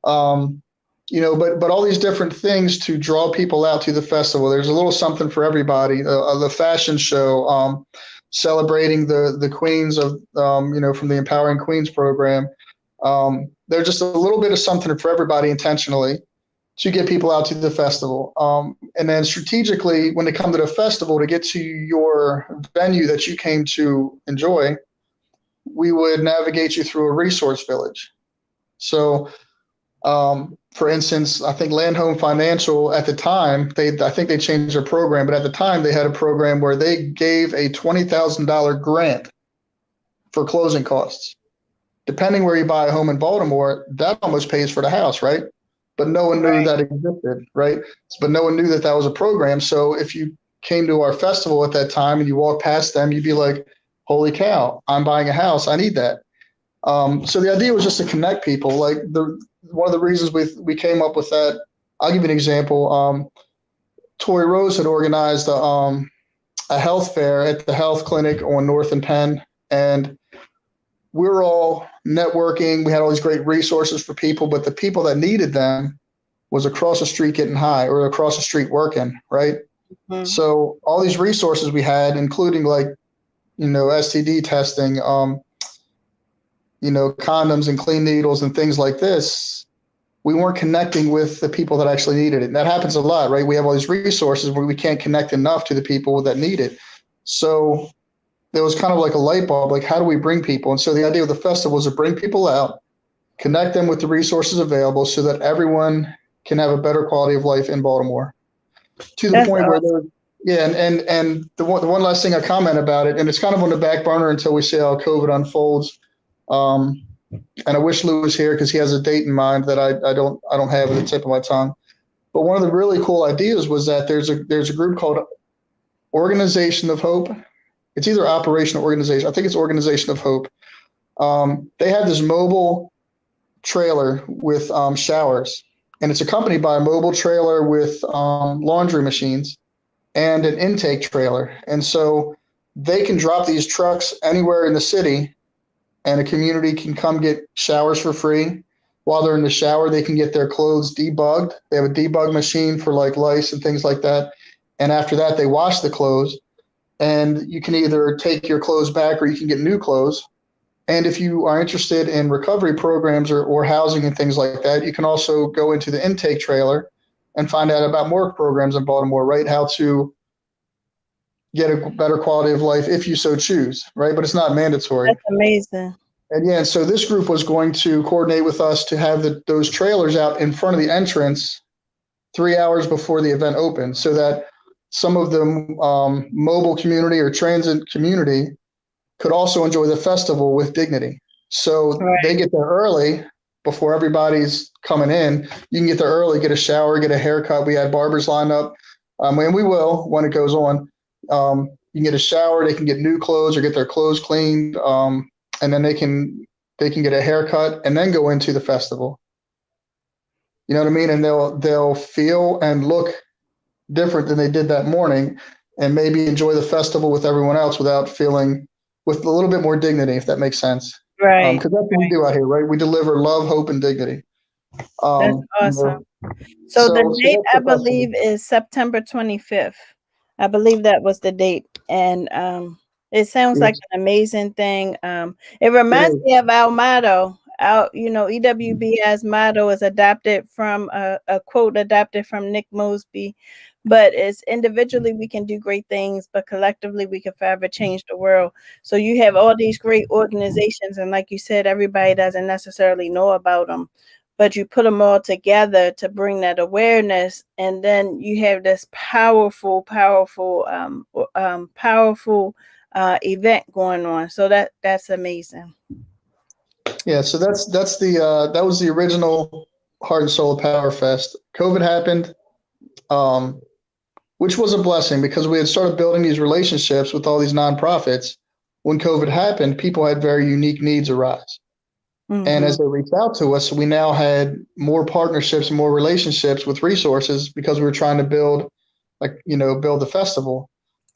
Um, but all these different things to draw people out to the festival. There's a little something for everybody. The fashion show, celebrating the queens of from the Empowering Queens program. There's just a little bit of something for everybody intentionally to get people out to the festival. And then strategically, when they come to the festival to get to your venue that you came to enjoy, we would navigate you through a resource village. So, for instance, I think Land Home Financial at the time, I think they changed their program, but at the time they had a program where they gave a $20,000 grant for closing costs. Depending where you buy a home in Baltimore, that almost pays for the house, right? But no one knew that existed, right? But no one knew that was a program. So if you came to our festival at that time and you walk past them, you'd be like, holy cow, I'm buying a house. I need that. So the idea was just to connect people. Like one of the reasons we came up with that, I'll give you an example. Tori Rose had organized a health fair at the health clinic on North and Penn, and we were all networking. We had all these great resources for people, but the people that needed them was across the street getting high or across the street working, right? Mm-hmm. So all these resources we had, including STD testing, condoms and clean needles and things like this, we weren't connecting with the people that actually needed it. And that happens a lot, right? We have all these resources where we can't connect enough to the people that need it. So there was kind of like a light bulb, like how do we bring people? And so the idea of the festival is to bring people out, connect them with the resources available so that everyone can have a better quality of life in Baltimore. To the point where and the one last thing I comment about it, and it's kind of on the back burner until we see how COVID unfolds. And I wish Lou was here because he has a date in mind that I don't have at the tip of my tongue. But one of the really cool ideas was that there's a group called Organization of Hope. It's either Operation or Organization. I think it's Organization of Hope. They have this mobile trailer with showers, and it's accompanied by a mobile trailer with laundry machines and an intake trailer. And so they can drop these trucks anywhere in the city, and a community can come get showers for free. While they're in the shower, they can get their clothes debugged. They have a debug machine for like lice and things like that. And after that, they wash the clothes. And you can either take your clothes back or you can get new clothes. And if you are interested in recovery programs or housing and things like that, you can also go into the intake trailer and find out about more programs in Baltimore, right? How to get a better quality of life if you so choose, right? But it's not mandatory. That's amazing. And so this group was going to coordinate with us to have those trailers out in front of the entrance 3 hours before the event opened, so that some of the mobile community or transit community could also enjoy the festival with dignity. So they get there early before everybody's coming in. You can get there early, get a shower, get a haircut. We had barbers lined up, and we will when it goes on. You can get a shower, they can get new clothes or get their clothes cleaned, and then they can get a haircut and then go into the festival. You know what I mean? And they'll feel and look different than they did that morning, and maybe enjoy the festival with everyone else with a little bit more dignity, if that makes sense. Right. Because that's what we do out here, right? We deliver love, hope, and dignity. That's awesome. So the date, I believe, is September 25th. I believe that was the date. And it sounds like an amazing thing. It reminds me of our motto. EWBI's motto is adopted from a quote adopted from Nick Mosby. But it's individually we can do great things, but collectively we can forever change the world. So you have all these great organizations, and like you said, everybody doesn't necessarily know about them, but you put them all together to bring that awareness, and then you have this powerful event going on. So that's amazing. Yeah, so that was the original Heart and Soul of Power Fest. COVID happened. Which was a blessing because we had started building these relationships with all these nonprofits. When COVID happened, people had very unique needs arise. And as Mm-hmm. they reached out to us, we now had more partnerships and more relationships with resources because we were trying to build, build the festival.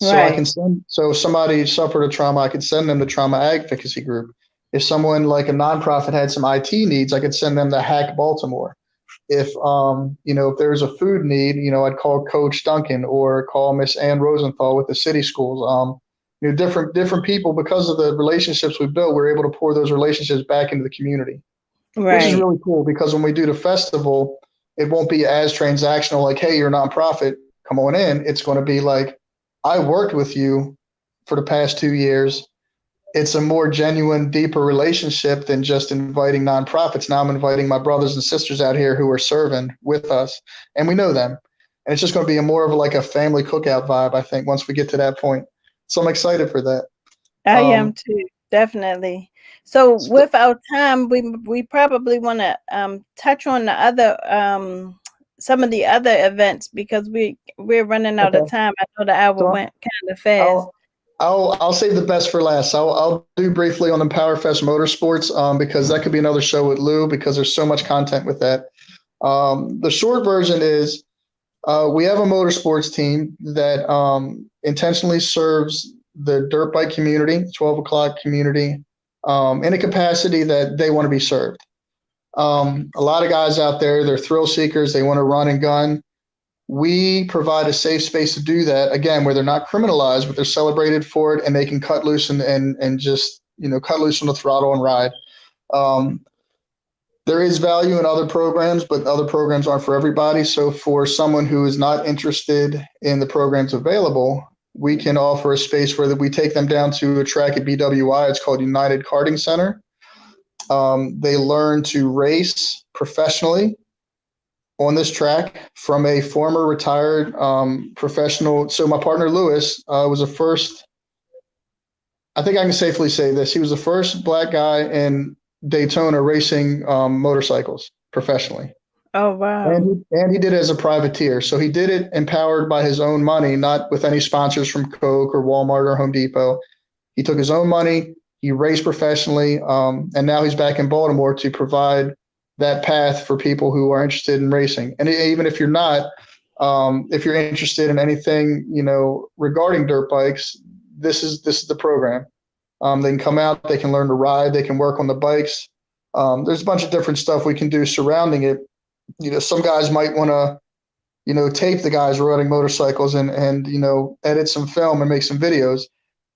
So I can Right. send, so if somebody suffered a trauma, I could send them the trauma advocacy group. If someone like a nonprofit had some IT needs, I could send them to Hack Baltimore. If there's a food need, I'd call Coach Duncan or call Miss Ann Rosenthal with the city schools. Different people, because of the relationships we built, we're able to pour those relationships back into the community, which is Right. really cool because when we do the festival, it won't be as transactional, like, hey, you're a nonprofit, come on in. It's going to be like, I worked with you for the past 2 years. It's a more genuine, deeper relationship than just inviting nonprofits. Now I'm inviting my brothers and sisters out here who are serving with us, and we know them. And it's just going to be a more of a family cookout vibe, I think, once we get to that point. So I'm excited for that. I am Um, too, definitely. So with our time, we probably want to touch on the other some of the other events because we're running out of okay. time. I know the hour So went kind of fast. I'll save the best for last. I'll do briefly on the PowerFest Motorsports because that could be another show with Lou because there's so much content with that. The short version is we have a motorsports team that intentionally serves the dirt bike community, 12 o'clock community, in a capacity that they want to be served. A lot of guys out there, they're thrill seekers. They want to run and gun. We provide a safe space to do that, again, where they're not criminalized, but they're celebrated for it and they can cut loose and just, cut loose on the throttle and ride. Um, there is value in other programs, but other programs aren't for everybody. So for someone who is not interested in the programs available, we can offer a space where we take them down to a track at BWI. It's called United Karting Center. They learn to race professionally on this track from a former retired professional. So my partner Lewis was the first. I think I can safely say this. He was the first black guy in Daytona racing motorcycles professionally, Oh wow. and he did it as a privateer. So he did it empowered by his own money, not with any sponsors from Coke or Walmart or Home Depot. He took his own money. He raced professionally, and now he's back in Baltimore to provide that path for people who are interested in racing. And even if you're not, if you're interested in anything, regarding dirt bikes, this is the program. They can come out, they can learn to ride, they can work on the bikes. There's a bunch of different stuff we can do surrounding it. Some guys might want to, tape the guys riding motorcycles and edit some film and make some videos.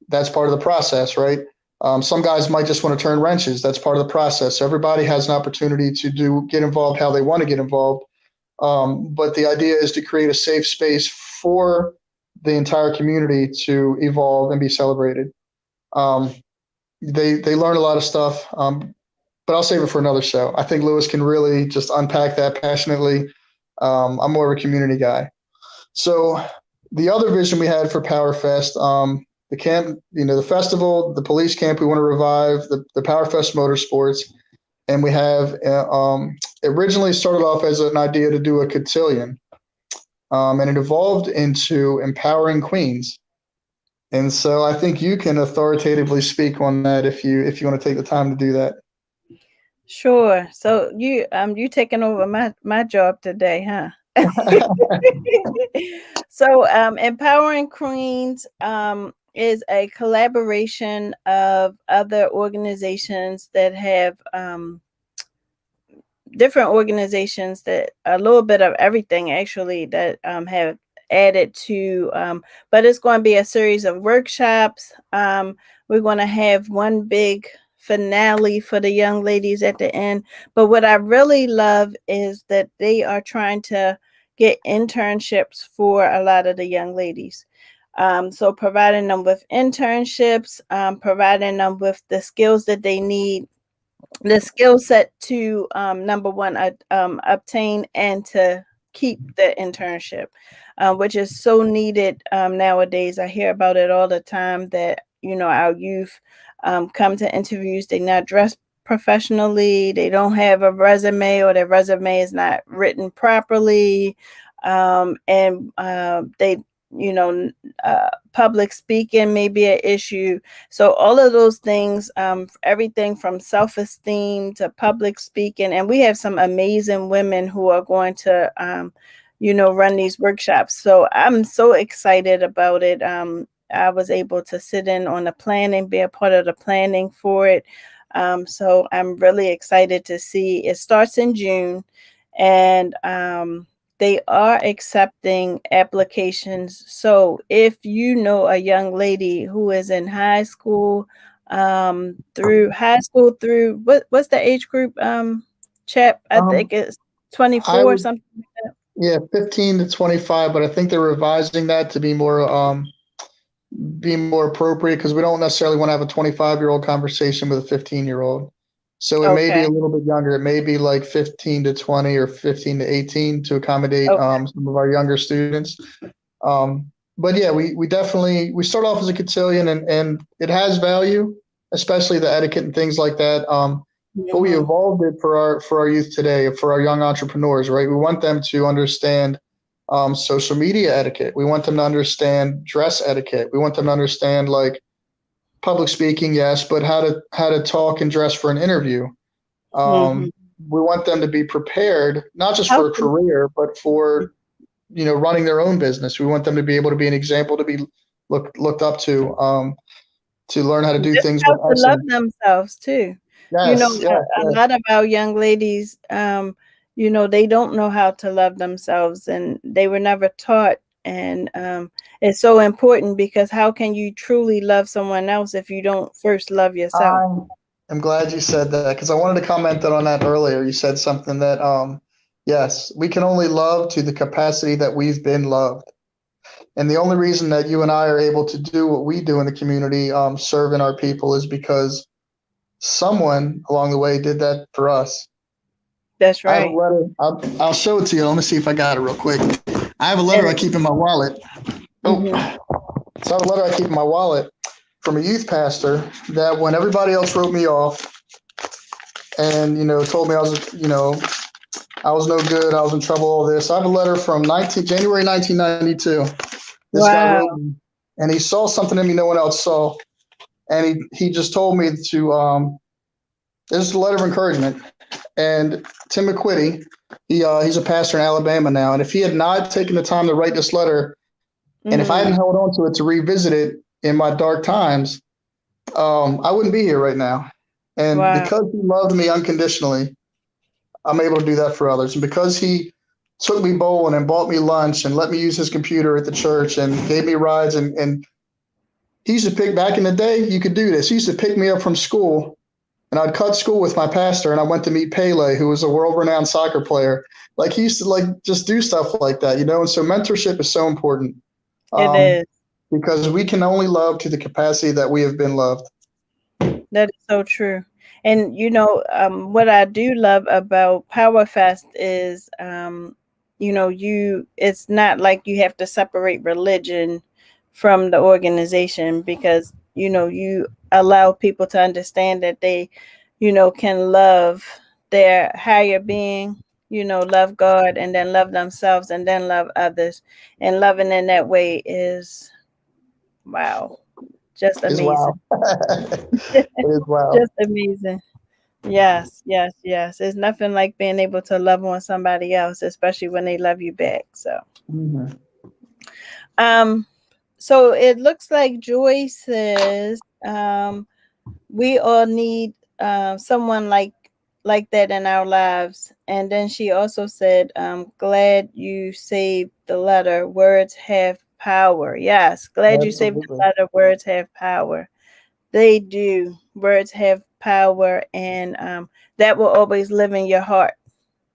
That's part of the process, right? Some guys might just want to turn wrenches. That's part of the process. So everybody has an opportunity to get involved how they want to get involved. But the idea is to create a safe space for the entire community to evolve and be celebrated. Um, they learn a lot of stuff, but I'll save it for another show. I think Lewis can really just unpack that passionately. I'm more of a community guy. So the other vision we had for PowerFest, the camp, the festival, the police camp, we want to revive the PowerFest Motorsports. And we have originally started off as an idea to do a cotillion, and it evolved into empowering queens. And so I think you can authoritatively speak on that if you want to take the time to do that. Sure. So you taking over my job today, huh? So Empowering Queens is a collaboration of other organizations that have different organizations that a little bit of everything actually that have added to but it's going to be a series of workshops. We're going to have one big finale for the young ladies at the end, but what I really love is that they are trying to get internships for a lot of the young ladies. So providing them with internships, providing them with the skills that they need, the skill set to number one obtain and to keep the internship, which is so needed nowadays. I hear about it all the time that our youth come to interviews, they not dressed professionally, they don't have a resume, or their resume is not written properly, and they you know, public speaking may be an issue. So all of those things, everything from self-esteem to public speaking, and we have some amazing women who are going to, run these workshops. So I'm so excited about it. I was able to sit in on the planning, be a part of the planning for it. So I'm really excited to see. It starts in June, and they are accepting applications. So if you know a young lady who is in high school, through what's the age group, Chap? I Um, think it's I 24 or would, something like that. yeah, 15 to 25, but I think they're revising that to be more appropriate because we don't necessarily want to have a 25-year-old conversation with a 15-year-old. So it may be Okay. a little bit younger. It may be like 15 to 20 or 15 to 18 to accommodate Okay. some of our younger students. But yeah, we definitely we start off as a cotillion and it has value, especially the etiquette and things like that. But we Mhm. evolved it for our youth today, for our young entrepreneurs, right? We want them to understand social media etiquette. We want them to understand dress etiquette. We want them to understand like public speaking, yes, but how to talk and dress for an interview. Mhm. We want them to be prepared, not just How for a to career, but for running their own business. We want them to be able to be an example to be looked up to learn how to do just things how with to love essence. themselves too. Yes, yes, A yes. lot of our young ladies, they don't know how to love themselves, and they were never taught. And it's so important, because how can you truly love someone else if you don't first love yourself? I am glad you said that because I wanted to comment on that earlier. You said something that yes, we can only love to the capacity that we've been loved. And the only reason that you and I are able to do what we do in the community, serving our people, is because someone along the way did that for us. That's I have a right. letter. I'll show it to you. Let me see if I got it real quick. I have a letter I And keep in my wallet. Oh, mhm. so I have a letter I keep in my wallet from a youth pastor that when everybody else wrote me off and told me I was no good, I was in trouble, all this. I have a letter from January 1992. This guy Wow. wrote me, and he saw something in me no one else saw, and he just told me to this is a letter of encouragement. And Tim McQuitty, he's a pastor in Alabama now, and if he had not taken the time to write this letter, and if I hadn't Mm, held on to it to revisit it in my dark times, I wouldn't be here right now. And wow. because he loved me unconditionally, I'm able to do that for others. And because he took me bowling and bought me lunch and let me use his computer at the church and gave me rides and he used to pick back in the day, you could do this. He used to pick me up from school and I'd cut school with my pastor and I went to meet Pele, who was a world renowned soccer player. Like he used to like just do stuff like that, And so mentorship is so important It um, is. because we can only love to the capacity that we have been loved. That is so true. And what I do love about Power Fest is, it's not like you have to separate religion from the organization, because you allow people to understand that they, can love their higher being, love God, and then love themselves, and then love others. And loving in that way is, wow, just Is amazing. wow. It is wow. Just amazing. Yes, yes, yes. It's nothing like being able to love on somebody else, especially when they love you back. So, Mhm. um, so it looks like Joy says, we all need someone like that in our lives. And then she also said, glad you saved the letter. Words have power. Yes, glad you saved the Absolutely. letter. Words have power. They do. Words have power, and that will always live in your heart.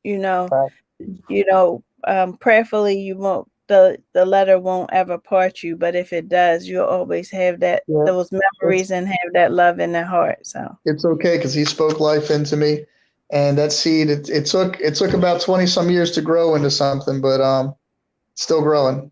You know, Fact. Prayerfully, you won't. The letter won't ever part you, but if it does, you'll always have Yeah. those It's memories and have that love in the heart. So it's okay because he spoke life into me, and that seed it took about 20 some years to grow into something, but still growing.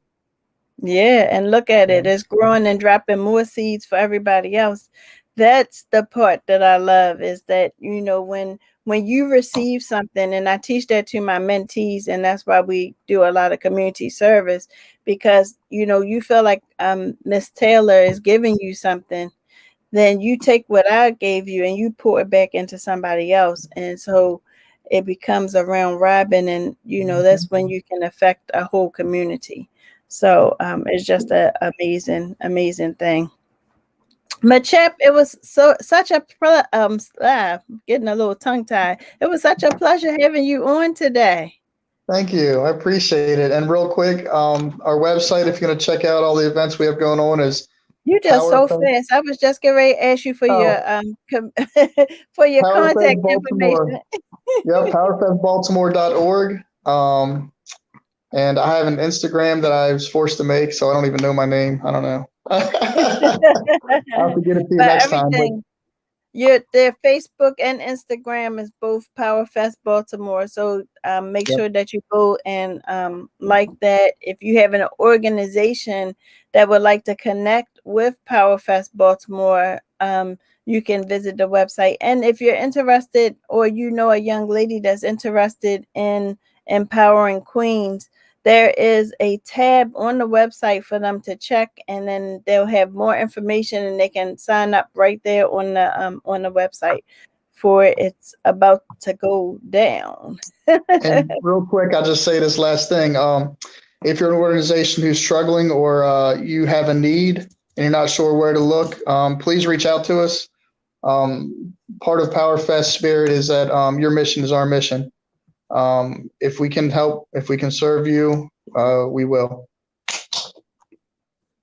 yeah, and look at Yeah. it. It's growing and dropping more seeds for everybody else. That's the part that I love, is that, when when you receive something, and I teach that to my mentees, and that's why we do a lot of community service, because you feel like Miss Taylor is giving you something, then you take what I gave you and you pour it back into somebody else. And so it becomes a round robin, and that's when you can affect a whole community. So it's just an amazing thing. But Chip, it was such a getting a little tongue tied. It was such a pleasure having you on today. Thank you. I appreciate it. And real quick, our website, if you're going to check out all the events we have going on, is You just so PowerFest. fast. I was just getting ready to ask you for your Oh, for your contact PowerFest Baltimore. information. Yep, PowerFestBaltimore.org. And I have an Instagram that I was forced to make, so I don't even know my name. I don't know. I'll have to get it to you But next time. But everything, their Facebook and Instagram is both PowerFest Baltimore. So make yep. sure that you go and like that. If you have an organization that would like to connect with PowerFest Baltimore, you can visit the website. And if you're interested, or a young lady that's interested in empowering queens, there is a tab on the website for them to check, and then they'll have more information, and they can sign up right there on the website for it's about to go down. And real quick, I'll just say this last thing. If you're an organization who's struggling, or you have a need and you're not sure where to look, please reach out to us. Part of PowerFest spirit is that your mission is our mission. If we can help, if we can serve you, we will.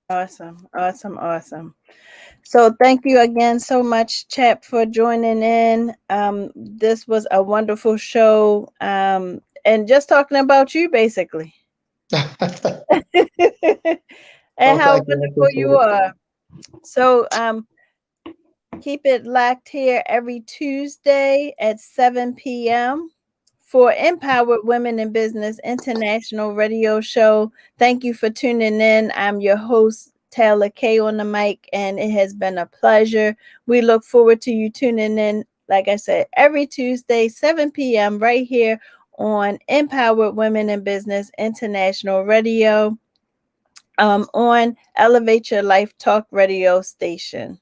Awesome. So thank you again so much, Chap, for joining in. This was a wonderful show, and just talking about you, basically. And how Thank you. I wonderful appreciate you it. are. So keep it locked here every Tuesday at 7 p.m. for Empowered Women in Business International Radio Show. Thank you for tuning in. I'm your host, Taylor K, on the mic, and it has been a pleasure. We look forward to you tuning in, like I said, every Tuesday, 7 p.m. right here on Empowered Women in Business International Radio, on Elevate Your Life Talk radio station.